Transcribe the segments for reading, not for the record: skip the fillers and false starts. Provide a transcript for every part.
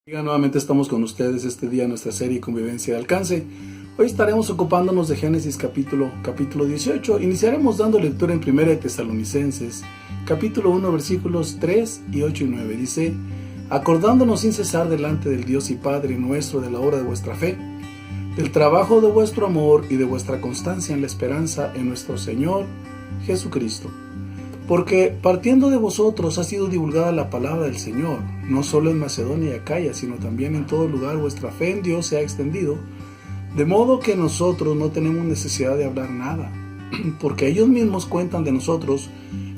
Nuevamente estamos con ustedes este día en nuestra serie Convivencia de Alcance. Hoy estaremos ocupándonos de Génesis capítulo 18. Iniciaremos dando lectura en 1 de Tesalonicenses, capítulo 1, versículos 3 y 8 y 9. Dice: acordándonos sin cesar delante del Dios y Padre nuestro de la obra de vuestra fe, del trabajo de vuestro amor y de vuestra constancia en la esperanza en nuestro Señor Jesucristo. Porque partiendo de vosotros ha sido divulgada la palabra del Señor, no solo en Macedonia y Acaya, sino también en todo lugar vuestra fe en Dios se ha extendido, de modo que nosotros no tenemos necesidad de hablar nada, porque ellos mismos cuentan de nosotros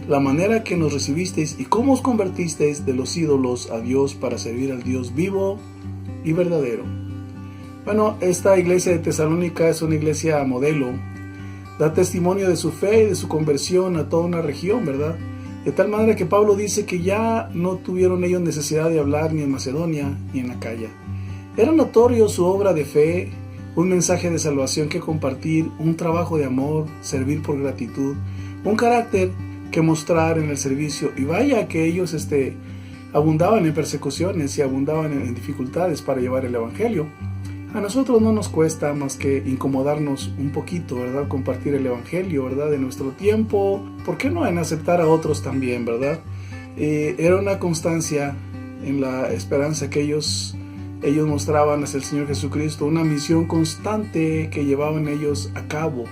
la manera que nos recibisteis y cómo os convertisteis de los ídolos a Dios para servir al Dios vivo y verdadero. Bueno, esta iglesia de Tesalónica es una iglesia modelo. Da testimonio de su fe y de su conversión a toda una región, ¿verdad? De tal manera que Pablo dice que ya no tuvieron ellos necesidad de hablar ni en Macedonia ni en Acaya. Era notorio su obra de fe, un mensaje de salvación que compartir, un trabajo de amor, servir por gratitud, un carácter que mostrar en el servicio. Y vaya que ellos abundaban en persecuciones y abundaban en dificultades para llevar el evangelio. A nosotros no nos cuesta más que incomodarnos un poquito, ¿verdad? Compartir el evangelio, ¿verdad? De nuestro tiempo. ¿Por qué no en aceptar a otros también, verdad? Era una constancia en la esperanza que ellos mostraban hacia el Señor Jesucristo, una misión constante que llevaban ellos a cabo.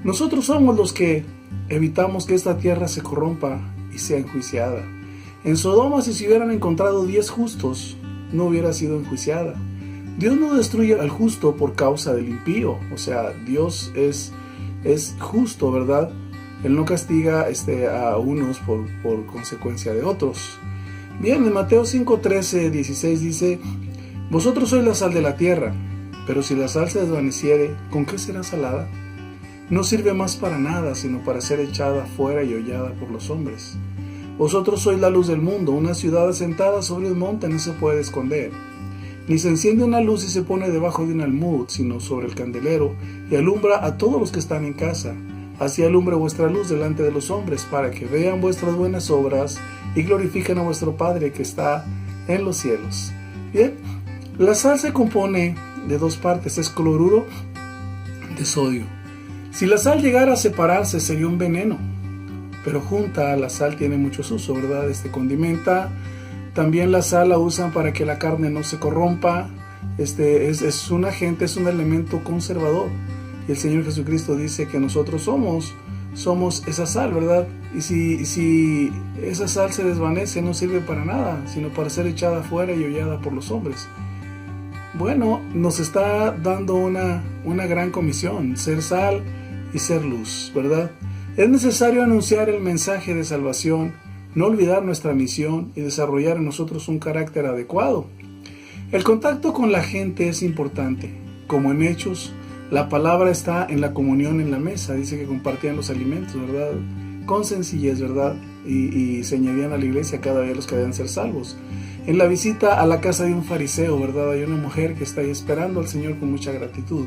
Nosotros somos los que evitamos que esta tierra se corrompa y sea enjuiciada. En Sodoma, si se hubieran encontrado 10 justos, no hubiera sido enjuiciada. Dios no destruye al justo por causa del impío, o sea, Dios es justo, ¿verdad? Él no castiga a unos por consecuencia de otros. Bien, en Mateo 5, 13, 16 dice: vosotros sois la sal de la tierra, pero si la sal se desvaneciere, ¿con qué será salada? No sirve más para nada, sino para ser echada fuera y hollada por los hombres. Vosotros sois la luz del mundo, una ciudad asentada sobre un monte no se puede esconder. Ni se enciende una luz y se pone debajo de un almud, sino sobre el candelero, y alumbra a todos los que están en casa. Así alumbre vuestra luz delante de los hombres, para que vean vuestras buenas obras y glorifiquen a vuestro Padre que está en los cielos. Bien, la sal se compone de 2 partes, es cloruro de sodio. Si la sal llegara a separarse sería un veneno, pero junta la sal tiene muchos usos, ¿verdad? Condimenta. También la sal la usan para que la carne no se corrompa. Es un agente, es un elemento conservador. Y el Señor Jesucristo dice que nosotros somos esa sal, ¿verdad? Y si esa sal se desvanece, no sirve para nada, sino para ser echada fuera y hollada por los hombres. Bueno, nos está dando una gran comisión, ser sal y ser luz, ¿verdad? Es necesario anunciar el mensaje de salvación, no olvidar nuestra misión y desarrollar en nosotros un carácter adecuado. El contacto con la gente es importante. Como en Hechos, la palabra está en la comunión en la mesa. Dice que compartían los alimentos, ¿verdad? Con sencillez, ¿verdad? Y se añadían a la iglesia cada vez los que debían ser salvos. En la visita a la casa de un fariseo, ¿verdad? Hay una mujer que está ahí esperando al Señor con mucha gratitud.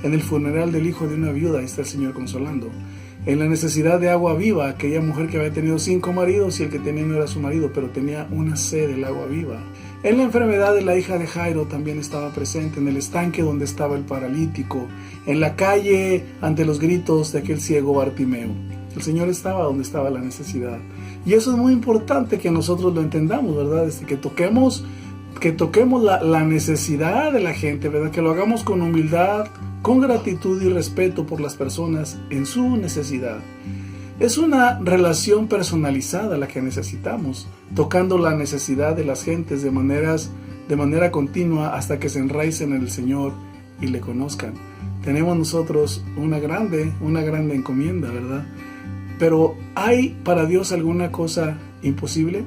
En el funeral del hijo de una viuda, ahí está el Señor consolando. En la necesidad de agua viva, aquella mujer que había tenido 5 maridos y el que tenía no era su marido, pero tenía una sed del agua viva. En la enfermedad de la hija de Jairo también estaba presente, en el estanque donde estaba el paralítico, en la calle ante los gritos de aquel ciego Bartimeo. El Señor estaba donde estaba la necesidad. Y eso es muy importante que nosotros lo entendamos, ¿verdad? Que toquemos la necesidad de la gente, ¿verdad? Que lo hagamos con humildad, con gratitud y respeto por las personas en su necesidad. Es una relación personalizada la que necesitamos, tocando la necesidad de las gentes de manera continua hasta que se enraicen en el Señor y le conozcan. Tenemos nosotros una grande encomienda, ¿verdad? Pero ¿hay para Dios alguna cosa imposible?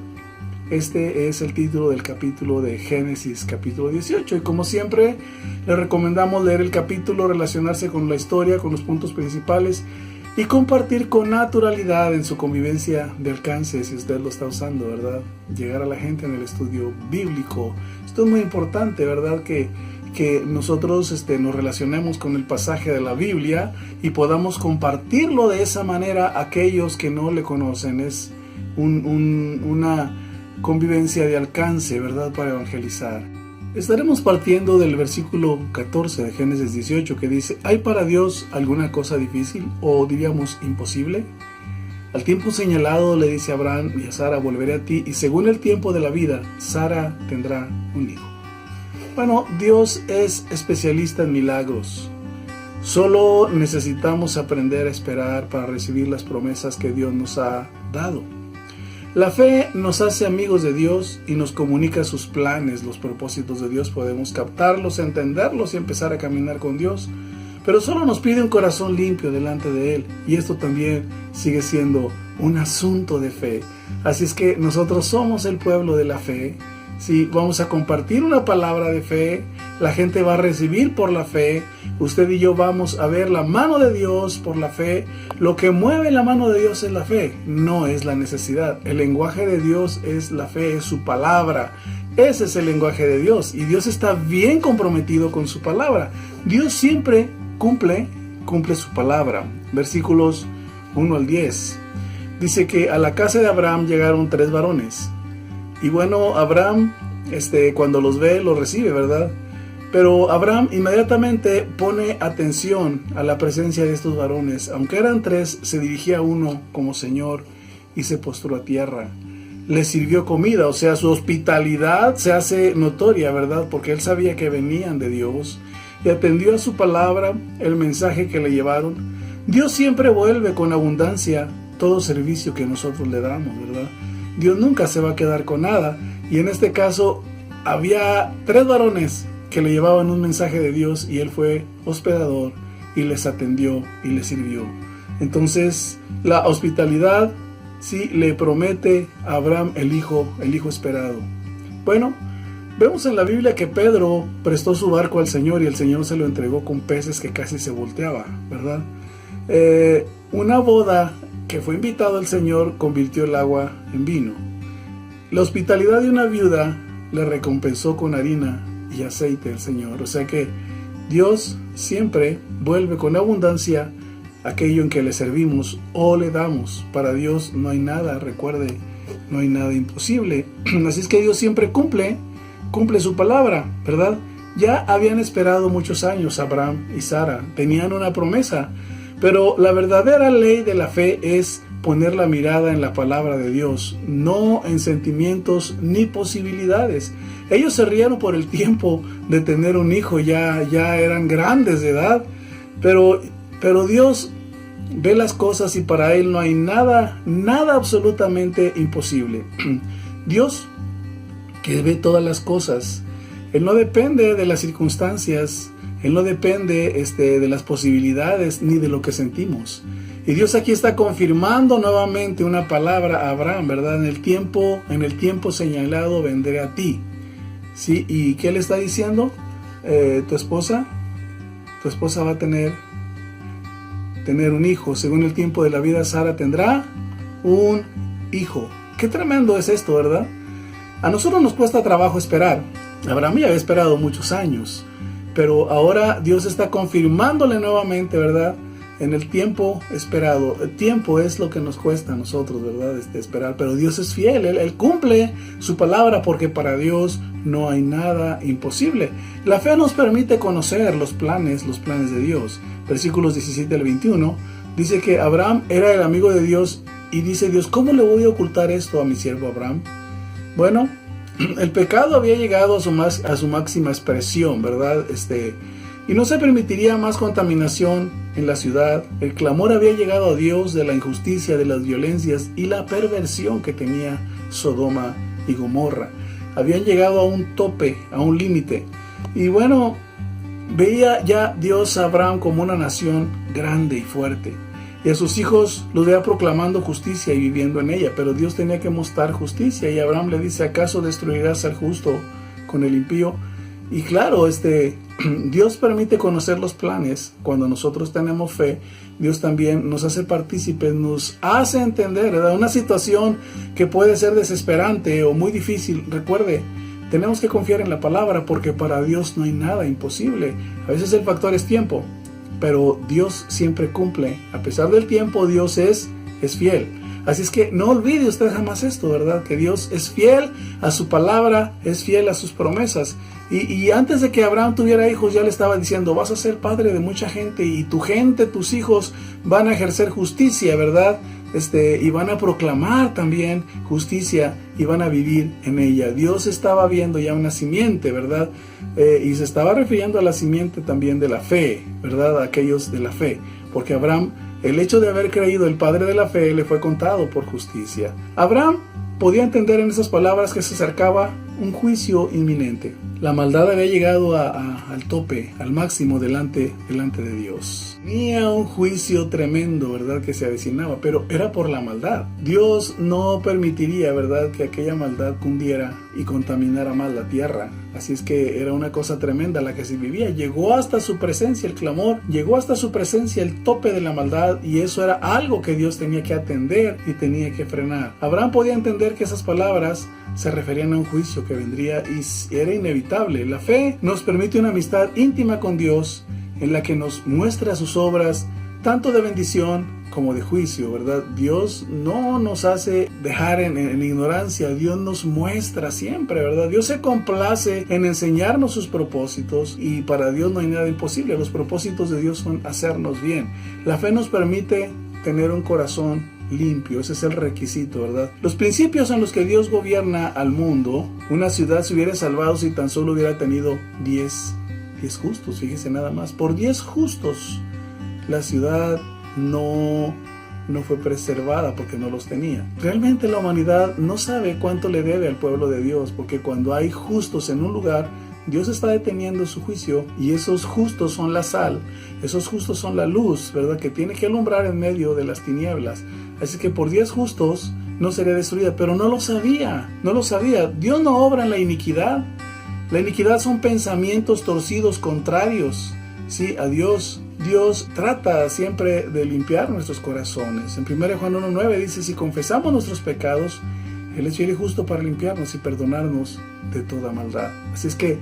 Este es el título del capítulo de Génesis, capítulo 18. Y como siempre, le recomendamos leer el capítulo, relacionarse con la historia, con los puntos principales y compartir con naturalidad en su convivencia de alcance, si usted lo está usando, ¿verdad? Llegar a la gente en el estudio bíblico. Esto es muy importante, ¿verdad? Que nosotros nos relacionemos con el pasaje de la Biblia y podamos compartirlo de esa manera a aquellos que no le conocen. Es una convivencia de alcance, ¿verdad?, para evangelizar. Estaremos partiendo del versículo 14 de Génesis 18 que dice: ¿hay para Dios alguna cosa difícil o diríamos imposible? Al tiempo señalado le dice a Abraham y a Sara: volveré a ti, y según el tiempo de la vida, Sara tendrá un hijo. Bueno, Dios es especialista en milagros. Solo necesitamos aprender a esperar para recibir las promesas que Dios nos ha dado. La fe nos hace amigos de Dios y nos comunica sus planes, los propósitos de Dios. Podemos captarlos, entenderlos y empezar a caminar con Dios. Pero solo nos pide un corazón limpio delante de Él. Y esto también sigue siendo un asunto de fe. Así es que nosotros somos el pueblo de la fe. Si vamos a compartir una palabra de fe, la gente va a recibir por la fe. Usted y yo vamos a ver la mano de Dios por la fe. Lo que mueve la mano de Dios es la fe, no es la necesidad. El lenguaje de Dios es la fe, es su palabra. Ese es el lenguaje de Dios y Dios está bien comprometido con su palabra. Dios siempre cumple su palabra. Versículos 1 al 10. Dice que a la casa de Abraham llegaron 3 varones. Y bueno, Abraham, cuando los ve, los recibe, ¿verdad? Pero Abraham inmediatamente pone atención a la presencia de estos varones. Aunque eran 3, se dirigía a uno como señor y se postró a tierra. Le sirvió comida, o sea, su hospitalidad se hace notoria, ¿verdad? Porque él sabía que venían de Dios y atendió a su palabra, el mensaje que le llevaron. Dios siempre vuelve con abundancia todo servicio que nosotros le damos, ¿verdad? Dios nunca se va a quedar con nada. Y en este caso había 3 varones que le llevaban un mensaje de Dios y él fue hospedador y les atendió y les sirvió. Entonces la hospitalidad sí le promete a Abraham el hijo esperado. Bueno, vemos en la Biblia que Pedro prestó su barco al Señor y el Señor se lo entregó con peces que casi se volteaba, ¿verdad? Una boda que fue invitado el Señor convirtió el agua en vino. La hospitalidad de una viuda le recompensó con harina y aceite el Señor. O sea que Dios siempre vuelve con abundancia aquello en que le servimos o le damos. Para Dios no hay nada, recuerde, no hay nada imposible. Así es que Dios siempre cumple su palabra, ¿verdad? Ya habían esperado muchos años Abraham y Sara, tenían una promesa. Pero la verdadera ley de la fe es poner la mirada en la palabra de Dios, no en sentimientos ni posibilidades. Ellos se rieron por el tiempo de tener un hijo, ya eran grandes de edad, pero Dios ve las cosas y para Él no hay nada absolutamente imposible. Dios, que ve todas las cosas, Él no depende de las circunstancias, Él no depende de las posibilidades ni de lo que sentimos. Y Dios aquí está confirmando nuevamente una palabra a Abraham, ¿verdad? En el tiempo señalado vendré a ti. ¿Sí? ¿Y qué le está diciendo? Tu esposa va a tener un hijo. Según el tiempo de la vida, Sara tendrá un hijo. Qué tremendo es esto, ¿verdad? A nosotros nos cuesta trabajo esperar. Abraham ya había esperado muchos años. Pero ahora Dios está confirmándole nuevamente, ¿verdad? En el tiempo esperado. El tiempo es lo que nos cuesta a nosotros, ¿verdad? Esperar. Pero Dios es fiel. Él cumple su palabra porque para Dios no hay nada imposible. La fe nos permite conocer los planes de Dios. Versículos 17 al 21. Dice que Abraham era el amigo de Dios y dice Dios, ¿cómo le voy a ocultar esto a mi siervo Abraham? Bueno, el pecado había llegado a su máxima expresión, ¿verdad? Y no se permitiría más contaminación en la ciudad. El clamor había llegado a Dios de la injusticia, de las violencias y la perversión que tenía Sodoma y Gomorra. Habían llegado a un tope, a un límite. Y bueno, veía ya Dios a Abraham como una nación grande y fuerte. Y a sus hijos los veía proclamando justicia y viviendo en ella. Pero Dios tenía que mostrar justicia. Y Abraham le dice, ¿acaso destruirás al justo con el impío? Y claro, Dios permite conocer los planes. Cuando nosotros tenemos fe, Dios también nos hace partícipes, nos hace entender, ¿verdad? Una situación que puede ser desesperante o muy difícil. Recuerde, tenemos que confiar en la palabra porque para Dios no hay nada imposible. A veces el factor es tiempo, pero Dios siempre cumple. A pesar del tiempo, Dios es fiel. Así es que no olvide usted jamás esto, ¿verdad? Que Dios es fiel a su palabra, es fiel a sus promesas. Y antes de que Abraham tuviera hijos, ya le estaba diciendo, vas a ser padre de mucha gente y tu gente, tus hijos van a ejercer justicia, ¿verdad? Y van a proclamar también justicia y van a vivir en ella. Dios estaba viendo ya una simiente, ¿verdad? Y se estaba refiriendo a la simiente también de la fe, ¿verdad? A aquellos de la fe, porque Abraham, el hecho de haber creído el padre de la fe, le fue contado por justicia. Abraham podía entender en esas palabras que se acercaba un juicio inminente. La maldad había llegado al tope, al máximo delante de Dios. Tenía un juicio tremendo, ¿verdad?, que se avecinaba, pero era por la maldad. Dios no permitiría, ¿verdad?, que aquella maldad cundiera y contaminara más la tierra. Así es que era una cosa tremenda la que se vivía. Llegó hasta su presencia el clamor, llegó hasta su presencia el tope de la maldad, y eso era algo que Dios tenía que atender y tenía que frenar. Abraham podía entender que esas palabras se referían a un juicio que vendría y era inevitable. La fe nos permite una amistad íntima con Dios en la que nos muestra sus obras, tanto de bendición como de juicio, ¿verdad? Dios no nos hace dejar en ignorancia, Dios nos muestra siempre, ¿verdad? Dios se complace en enseñarnos sus propósitos y para Dios no hay nada imposible. Los propósitos de Dios son hacernos bien. La fe nos permite tener un corazón limpio, ese es el requisito, ¿verdad? Los principios en los que Dios gobierna al mundo, una ciudad se hubiera salvado si tan solo hubiera tenido 10 justos, fíjese nada más. Por 10 justos la ciudad no fue preservada porque no los tenía. Realmente la humanidad no sabe cuánto le debe al pueblo de Dios, porque cuando hay justos en un lugar, Dios está deteniendo su juicio, y esos justos son la sal, esos justos son la luz, ¿verdad?, que tiene que alumbrar en medio de las tinieblas. Así que por 10 justos no sería destruida, pero no lo sabía. Dios no obra en la iniquidad. La iniquidad son pensamientos torcidos contrarios, ¿sí?, a Dios. Dios trata siempre de limpiar nuestros corazones. En 1 Juan 1:9 dice, si confesamos nuestros pecados, Él es fiel y justo para limpiarnos y perdonarnos de toda maldad. Así es que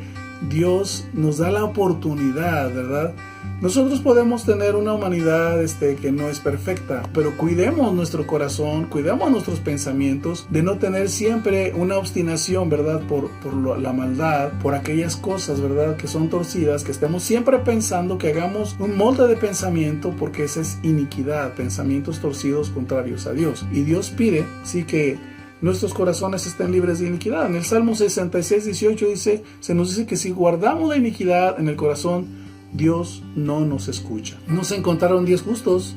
Dios nos da la oportunidad, ¿verdad? Nosotros podemos tener una humanidad que no es perfecta, pero cuidemos nuestro corazón, cuidemos nuestros pensamientos, de no tener siempre una obstinación, ¿verdad?, por la maldad, por aquellas cosas, ¿verdad?, que son torcidas, que estemos siempre pensando, que hagamos un molde de pensamiento, porque esa es iniquidad, pensamientos torcidos contrarios a Dios. Y Dios pide, sí, que nuestros corazones estén libres de iniquidad. En el Salmo 66:18 se nos dice que si guardamos la iniquidad en el corazón, Dios no nos escucha. No se encontraron 10 justos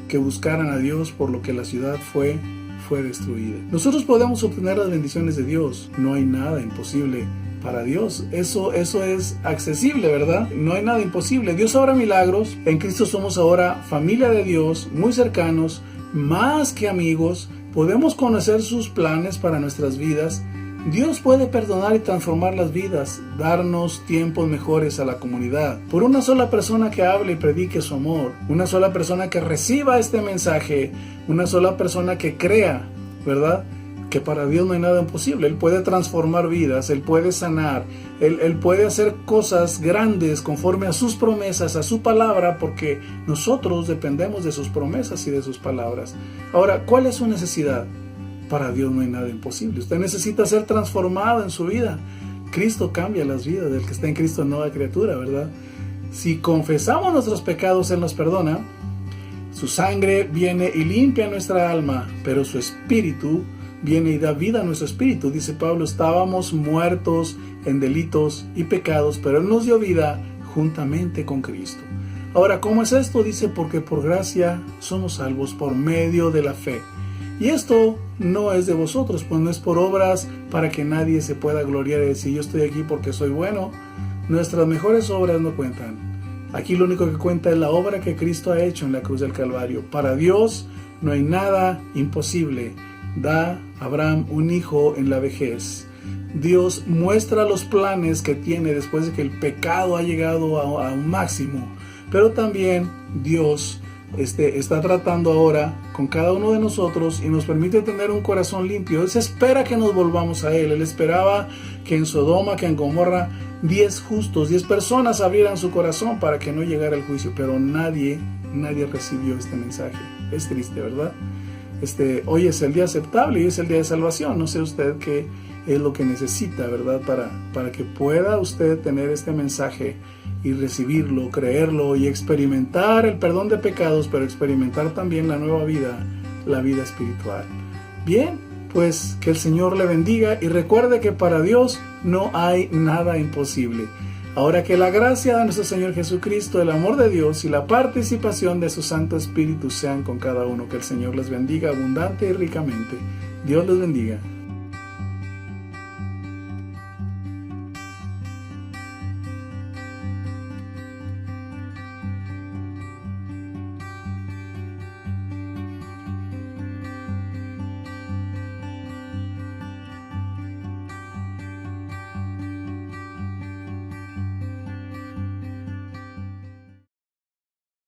que buscaran a Dios, por lo que la ciudad fue destruida. Nosotros podemos obtener las bendiciones de Dios. No hay nada imposible para Dios. Eso es accesible, ¿verdad? No hay nada imposible. Dios obra milagros. En Cristo somos ahora familia de Dios, muy cercanos, más que amigos. Podemos conocer sus planes para nuestras vidas. Dios puede perdonar y transformar las vidas, darnos tiempos mejores a la comunidad. Por una sola persona que hable y predique su amor, una sola persona que reciba este mensaje, una sola persona que crea, ¿verdad?, que para Dios no hay nada imposible. Él puede transformar vidas, Él puede sanar, Él puede hacer cosas grandes conforme a sus promesas, a su palabra, porque nosotros dependemos de sus promesas y de sus palabras. Ahora, ¿cuál es su necesidad? Para Dios no hay nada imposible. Usted necesita ser transformado en su vida. Cristo cambia las vidas. Del que está en Cristo, nueva criatura, ¿verdad? Si confesamos nuestros pecados, Él nos perdona. Su sangre viene y limpia nuestra alma, pero su espíritu viene y da vida a nuestro espíritu. Dice Pablo, estábamos muertos en delitos y pecados, pero Él nos dio vida juntamente con Cristo. Ahora, ¿cómo es esto? Dice, porque por gracia somos salvos por medio de la fe. Y esto no es de vosotros, pues no es por obras, para que nadie se pueda gloriar y decir, yo estoy aquí porque soy bueno. Nuestras mejores obras no cuentan. Aquí lo único que cuenta es la obra que Cristo ha hecho en la cruz del Calvario. Para Dios no hay nada imposible. Da a Abraham un hijo en la vejez. Dios muestra los planes que tiene después de que el pecado ha llegado a un máximo. Pero también Dios está tratando ahora con cada uno de nosotros y nos permite tener un corazón limpio. Él se espera que nos volvamos a Él. Él esperaba que en Sodoma, que en Gomorra, 10 justos, 10 personas abrieran su corazón para que no llegara el juicio, pero nadie recibió este mensaje. Es triste, ¿verdad? hoy es el día aceptable y es el día de salvación. No sé usted qué es lo que necesita, ¿verdad? Para que pueda usted tener este mensaje y recibirlo, creerlo y experimentar el perdón de pecados, pero experimentar también la nueva vida, la vida espiritual. Bien, pues que el Señor le bendiga y recuerde que para Dios no hay nada imposible. Ahora que la gracia de nuestro Señor Jesucristo, el amor de Dios y la participación de su Santo Espíritu sean con cada uno. Que el Señor les bendiga abundante y ricamente. Dios les bendiga.